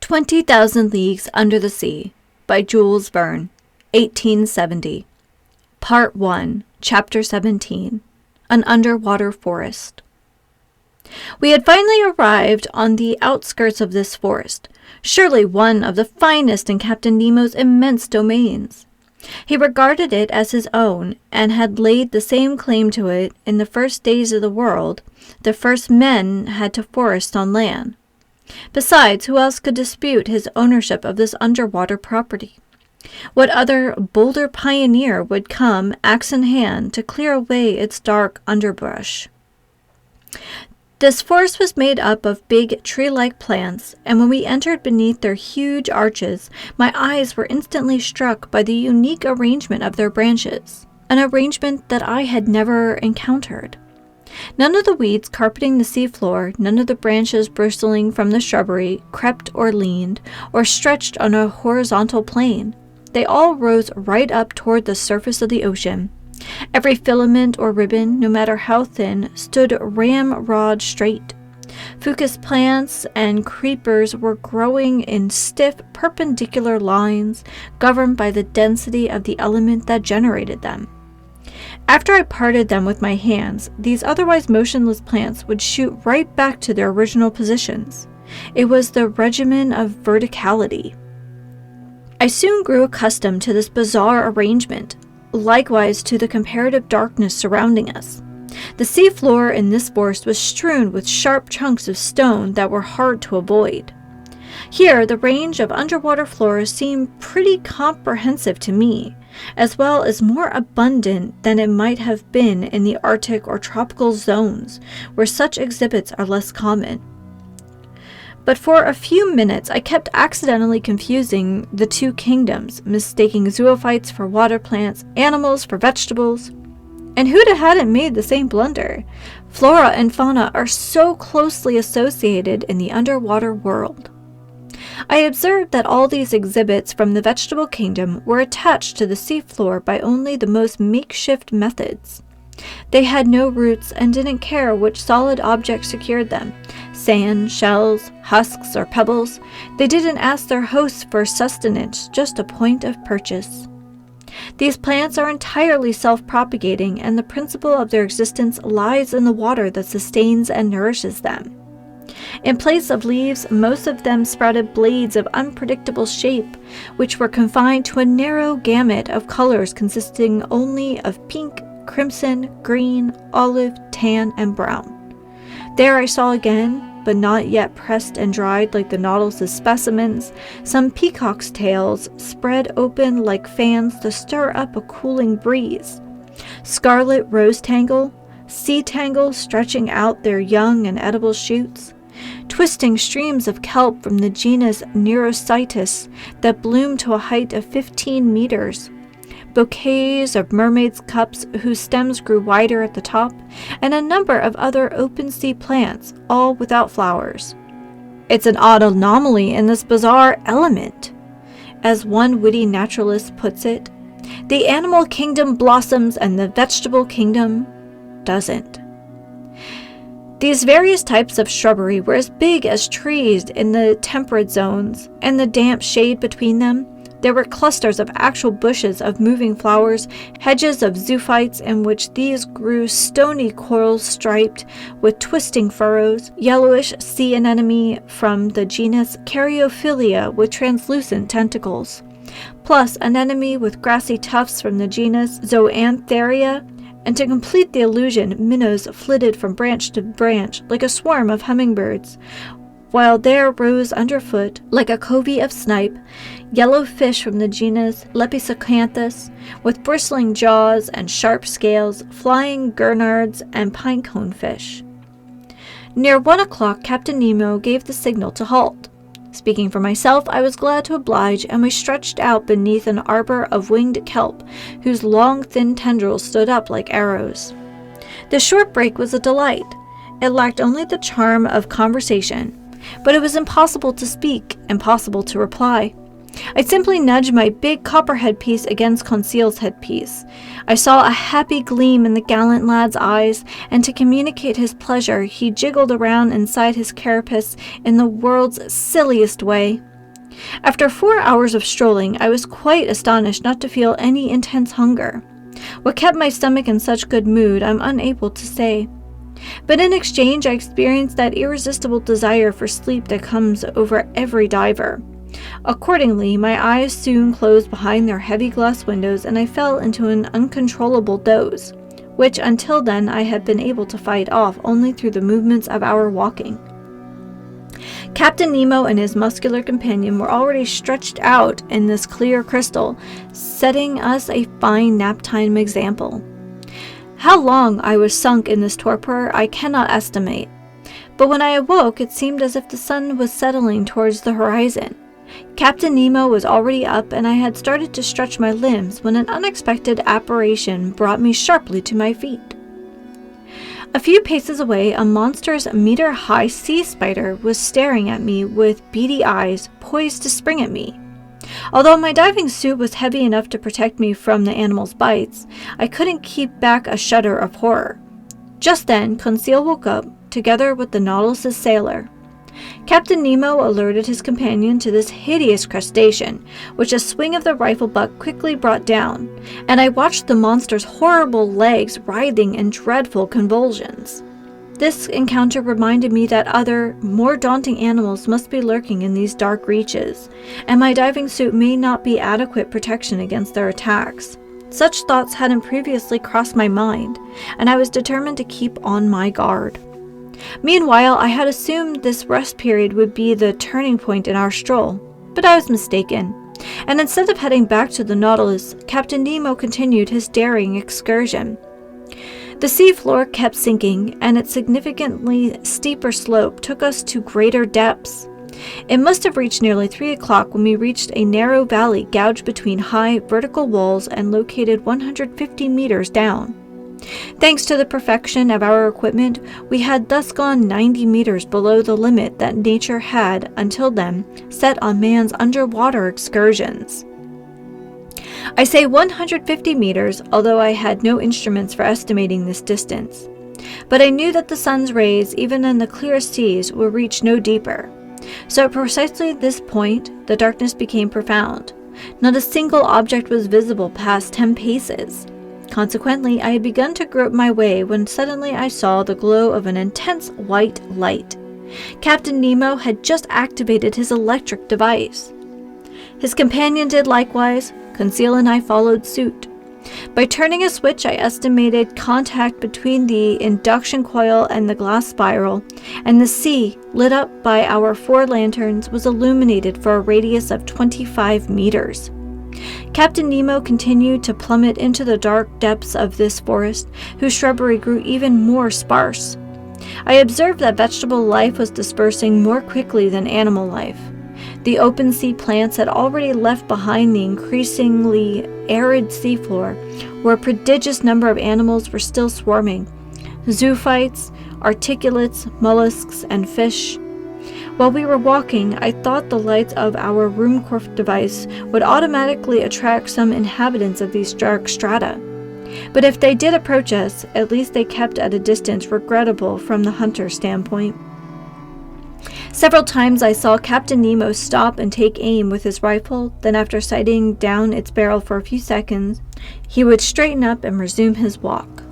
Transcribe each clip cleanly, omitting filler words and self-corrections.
20,000 Leagues Under the Sea by Jules Verne, 1870. Part 1, Chapter 17, An Underwater Forest. We had finally arrived on the outskirts of this forest, surely one of the finest in Captain Nemo's immense domains. He regarded it as his own, and had laid the same claim to it in the first days of the world the first men had to forests on land. Besides, who else could dispute his ownership of this underwater property? What other bolder pioneer would come, axe in hand, to clear away its dark underbrush? This forest was made up of big tree-like plants, and when we entered beneath their huge arches, my eyes were instantly struck by the unique arrangement of their branches, an arrangement that I had never encountered. None of the weeds carpeting the seafloor, none of the branches bristling from the shrubbery, crept or leaned, or stretched on a horizontal plane. They all rose right up toward the surface of the ocean. Every filament or ribbon, no matter how thin, stood ramrod straight. Fucus plants and creepers were growing in stiff, perpendicular lines, governed by the density of the element that generated them. After I parted them with my hands, these otherwise motionless plants would shoot right back to their original positions. It was the regimen of verticality. I soon grew accustomed to this bizarre arrangement, likewise to the comparative darkness surrounding us. The seafloor in this forest was strewn with sharp chunks of stone that were hard to avoid. Here, the range of underwater flora seemed pretty comprehensive to me, as well as more abundant than it might have been in the Arctic or tropical zones, where such exhibits are less common. But for a few minutes I kept accidentally confusing the two kingdoms, mistaking zoophytes for water plants, animals for vegetables. And who'd hadn't made the same blunder? Flora and fauna are so closely associated in the underwater world. I observed that all these exhibits from the vegetable kingdom were attached to the seafloor by only the most makeshift methods. They had no roots and didn't care which solid object secured them, sand, shells, husks, or pebbles. They didn't ask their hosts for sustenance, just a point of purchase. These plants are entirely self-propagating, and the principle of their existence lies in the water that sustains and nourishes them. In place of leaves, most of them sprouted blades of unpredictable shape, which were confined to a narrow gamut of colors consisting only of pink, crimson, green, olive, tan, and brown. There I saw again, but not yet pressed and dried like the Nautilus's specimens, some peacock's tails spread open like fans to stir up a cooling breeze, scarlet rose tangle, sea tangle stretching out their young and edible shoots, twisting streams of kelp from the genus Neurocytis that bloomed to a height of 15 meters, bouquets of mermaids' cups whose stems grew wider at the top, and a number of other open-sea plants, all without flowers. It's an odd anomaly in this bizarre element. As one witty naturalist puts it, the animal kingdom blossoms and the vegetable kingdom doesn't. These various types of shrubbery were as big as trees in the temperate zones, and the damp shade between them. There were clusters of actual bushes of moving flowers, hedges of zoophytes in which these grew stony corals striped with twisting furrows, yellowish sea anemone from the genus Caryophylla with translucent tentacles, plus anemone with grassy tufts from the genus Zoantheria, and to complete the illusion, minnows flitted from branch to branch like a swarm of hummingbirds, while there rose underfoot, like a covey of snipe, yellow fish from the genus Lepisocanthus, with bristling jaws and sharp scales, flying gurnards, and pinecone fish. Near 1 o'clock, Captain Nemo gave the signal to halt. Speaking for myself, I was glad to oblige, and we stretched out beneath an arbor of winged kelp, whose long, thin tendrils stood up like arrows. The short break was a delight. It lacked only the charm of conversation, but it was impossible to speak, impossible to reply. I simply nudged my big copper headpiece against Conseil's headpiece. I saw a happy gleam in the gallant lad's eyes, and to communicate his pleasure, he jiggled around inside his carapace in the world's silliest way. After 4 hours of strolling, I was quite astonished not to feel any intense hunger. What kept my stomach in such good mood, I'm unable to say. But in exchange, I experienced that irresistible desire for sleep that comes over every diver. Accordingly, my eyes soon closed behind their heavy glass windows, and I fell into an uncontrollable doze, which until then I had been able to fight off only through the movements of our walking. Captain Nemo and his muscular companion were already stretched out in this clear crystal, setting us a fine nap-time example. How long I was sunk in this torpor I cannot estimate, but when I awoke it seemed as if the sun was settling towards the horizon. Captain Nemo was already up, and I had started to stretch my limbs when an unexpected apparition brought me sharply to my feet. A few paces away, a monstrous meter-high sea spider was staring at me with beady eyes, poised to spring at me. Although my diving suit was heavy enough to protect me from the animal's bites, I couldn't keep back a shudder of horror. Just then, Conseil woke up, together with the Nautilus's sailor. Captain Nemo alerted his companion to this hideous crustacean, which a swing of the rifle butt quickly brought down, and I watched the monster's horrible legs writhing in dreadful convulsions. This encounter reminded me that other, more daunting animals must be lurking in these dark reaches, and my diving suit may not be adequate protection against their attacks. Such thoughts hadn't previously crossed my mind, and I was determined to keep on my guard. Meanwhile, I had assumed this rest period would be the turning point in our stroll, but I was mistaken, and instead of heading back to the Nautilus, Captain Nemo continued his daring excursion. The seafloor kept sinking, and its significantly steeper slope took us to greater depths. It must have reached nearly 3 o'clock when we reached a narrow valley gouged between high, vertical walls and located 150 meters down. Thanks to the perfection of our equipment, we had thus gone 90 meters below the limit that nature had, until then, set on man's underwater excursions. I say 150 meters, although I had no instruments for estimating this distance. But I knew that the sun's rays, even in the clearest seas, will reach no deeper. So at precisely this point, the darkness became profound. Not a single object was visible past 10 paces. Consequently, I had begun to grope my way when suddenly I saw the glow of an intense white light. Captain Nemo had just activated his electric device. His companion did likewise. Conseil and I followed suit. By turning a switch, I estimated contact between the induction coil and the glass spiral, and the sea, lit up by our 4 lanterns, was illuminated for a radius of 25 meters. Captain Nemo continued to plummet into the dark depths of this forest, whose shrubbery grew even more sparse. I observed that vegetable life was dispersing more quickly than animal life. The open sea plants had already left behind the increasingly arid seafloor, where a prodigious number of animals were still swarming: zoophytes, articulates, mollusks, and fish. While we were walking, I thought the lights of our Ruhmkorff device would automatically attract some inhabitants of these dark strata. But if they did approach us, at least they kept at a distance regrettable from the hunter's standpoint. Several times I saw Captain Nemo stop and take aim with his rifle, then after sighting down its barrel for a few seconds, he would straighten up and resume his walk.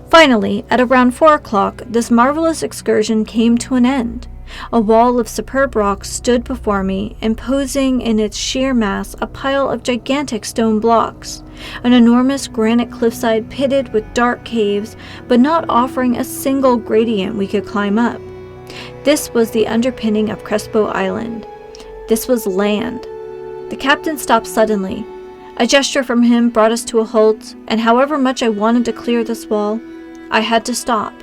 Finally, at around 4 o'clock, this marvelous excursion came to an end. A wall of superb rocks stood before me, imposing in its sheer mass a pile of gigantic stone blocks, an enormous granite cliffside pitted with dark caves, but not offering a single gradient we could climb up. This was the underpinning of Crespo Island. This was land. The captain stopped suddenly. A gesture from him brought us to a halt, and however much I wanted to clear this wall, I had to stop.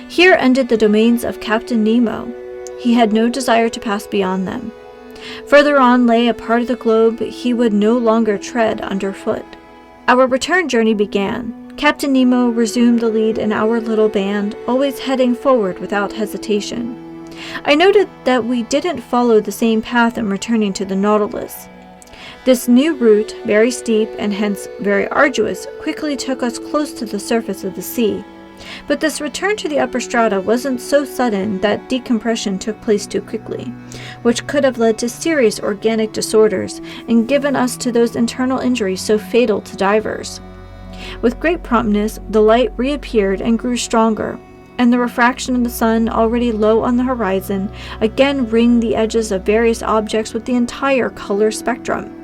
Here ended the domains of Captain Nemo. He had no desire to pass beyond them. Further on lay a part of the globe he would no longer tread underfoot. Our return journey began. Captain Nemo resumed the lead in our little band, always heading forward without hesitation. I noted that we didn't follow the same path in returning to the Nautilus. This new route, very steep and hence very arduous, quickly took us close to the surface of the sea. But this return to the upper strata wasn't so sudden that decompression took place too quickly, which could have led to serious organic disorders and given us to those internal injuries so fatal to divers. With great promptness, the light reappeared and grew stronger, and the refraction of the sun, already low on the horizon, again ringed the edges of various objects with the entire color spectrum.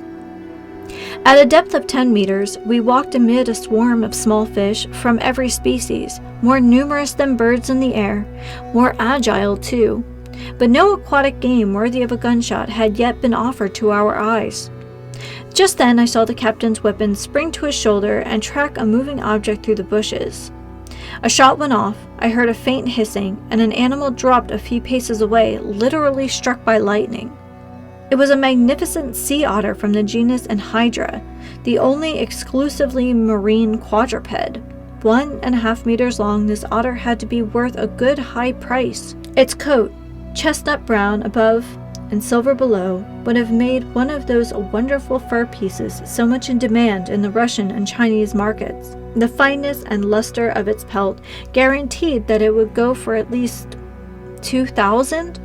At a depth of 10 meters, we walked amid a swarm of small fish from every species, more numerous than birds in the air, more agile too, but no aquatic game worthy of a gunshot had yet been offered to our eyes. Just then I saw the captain's weapon spring to his shoulder and track a moving object through the bushes. A shot went off, I heard a faint hissing, and an animal dropped a few paces away, literally struck by lightning. It was a magnificent sea otter from the genus Anhydra, the only exclusively marine quadruped. 1.5 meters long, this otter had to be worth a good high price. Its coat, chestnut brown above and silver below, would have made one of those wonderful fur pieces so much in demand in the Russian and Chinese markets. The fineness and luster of its pelt guaranteed that it would go for at least 2,000.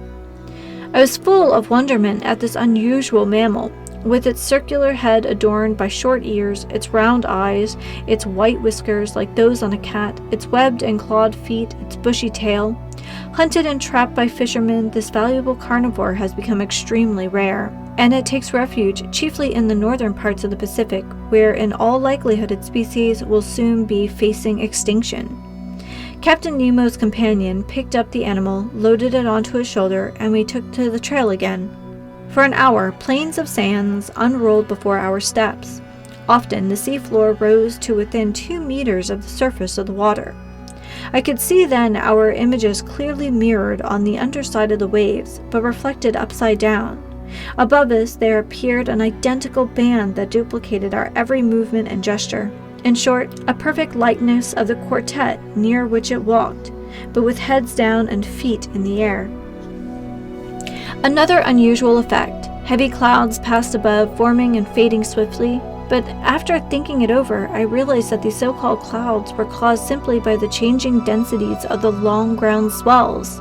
I was full of wonderment at this unusual mammal, with its circular head adorned by short ears, its round eyes, its white whiskers like those on a cat, its webbed and clawed feet, its bushy tail. Hunted and trapped by fishermen, this valuable carnivore has become extremely rare, and it takes refuge chiefly in the northern parts of the Pacific, where in all likelihood its species will soon be facing extinction. Captain Nemo's companion picked up the animal, loaded it onto his shoulder, and we took to the trail again. For an hour, plains of sands unrolled before our steps. Often the seafloor rose to within 2 meters of the surface of the water. I could see then our images clearly mirrored on the underside of the waves, but reflected upside down. Above us there appeared an identical band that duplicated our every movement and gesture. In short, a perfect likeness of the quartet near which it walked, but with heads down and feet in the air. Another unusual effect. Heavy clouds passed above, forming and fading swiftly, but after thinking it over, I realized that these so-called clouds were caused simply by the changing densities of the long ground swells,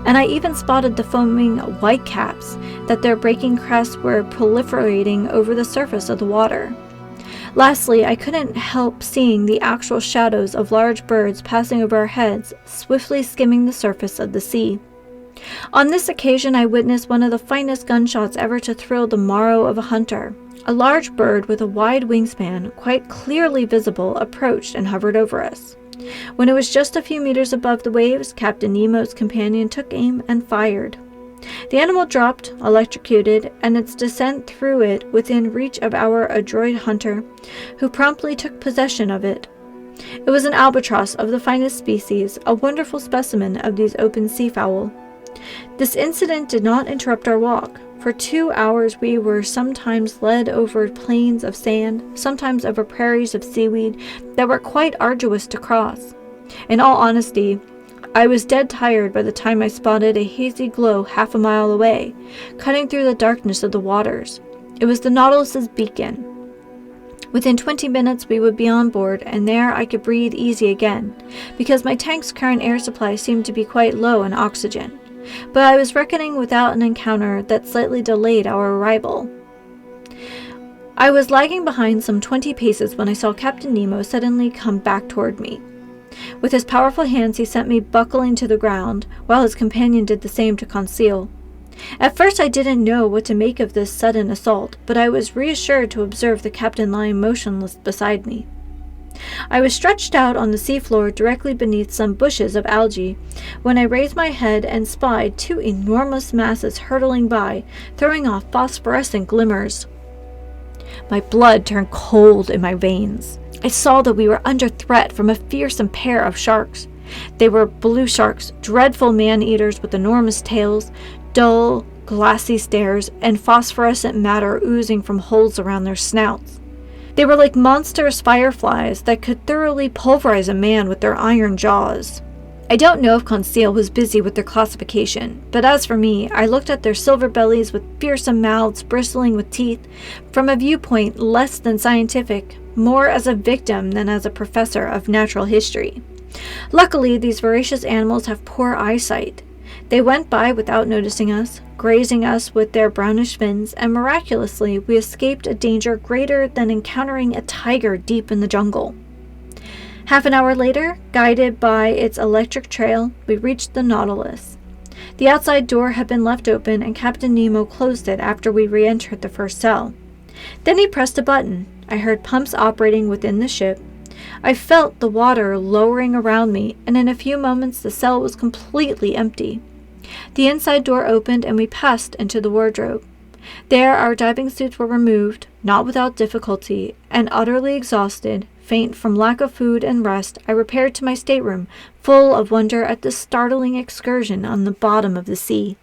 and I even spotted the foaming whitecaps that their breaking crests were proliferating over the surface of the water. Lastly, I couldn't help seeing the actual shadows of large birds passing over our heads, swiftly skimming the surface of the sea. On this occasion, I witnessed one of the finest gunshots ever to thrill the marrow of a hunter. A large bird with a wide wingspan, quite clearly visible, approached and hovered over us. When it was just a few meters above the waves, Captain Nemo's companion took aim and fired. The animal dropped, electrocuted, and its descent threw it within reach of our adroit hunter, who promptly took possession of it. It was an albatross of the finest species, a wonderful specimen of these open seafowl. This incident did not interrupt our walk. For 2 hours we were sometimes led over plains of sand, sometimes over prairies of seaweed that were quite arduous to cross. In all honesty, I was dead tired by the time I spotted a hazy glow half a mile away, cutting through the darkness of the waters. It was the Nautilus's beacon. Within 20 minutes we would be on board, and there I could breathe easy again, because my tank's current air supply seemed to be quite low in oxygen. But I was reckoning without an encounter that slightly delayed our arrival. I was lagging behind some 20 paces when I saw Captain Nemo suddenly come back toward me. With his powerful hands he sent me buckling to the ground, while his companion did the same to Conseil. At first I didn't know what to make of this sudden assault, but I was reassured to observe the captain lying motionless beside me. I was stretched out on the seafloor directly beneath some bushes of algae, when I raised my head and spied 2 enormous masses hurtling by, throwing off phosphorescent glimmers. My blood turned cold in my veins. I saw that we were under threat from a fearsome pair of sharks. They were blue sharks, dreadful man-eaters with enormous tails, dull, glassy stares, and phosphorescent matter oozing from holes around their snouts. They were like monstrous fireflies that could thoroughly pulverize a man with their iron jaws. I don't know if Conseil was busy with their classification, but as for me, I looked at their silver bellies with fearsome mouths bristling with teeth, from a viewpoint less than scientific, more as a victim than as a professor of natural history. Luckily, these voracious animals have poor eyesight. They went by without noticing us, grazing us with their brownish fins, and miraculously we escaped a danger greater than encountering a tiger deep in the jungle. Half an hour later, guided by its electric trail, we reached the Nautilus. The outside door had been left open, and Captain Nemo closed it after we re-entered the first cell. Then he pressed a button. I heard pumps operating within the ship. I felt the water lowering around me, and in a few moments the cell was completely empty. The inside door opened, and we passed into the wardrobe. There our diving suits were removed, not without difficulty, and utterly exhausted, faint from lack of food and rest, I repaired to my stateroom, full of wonder at this startling excursion on the bottom of the sea.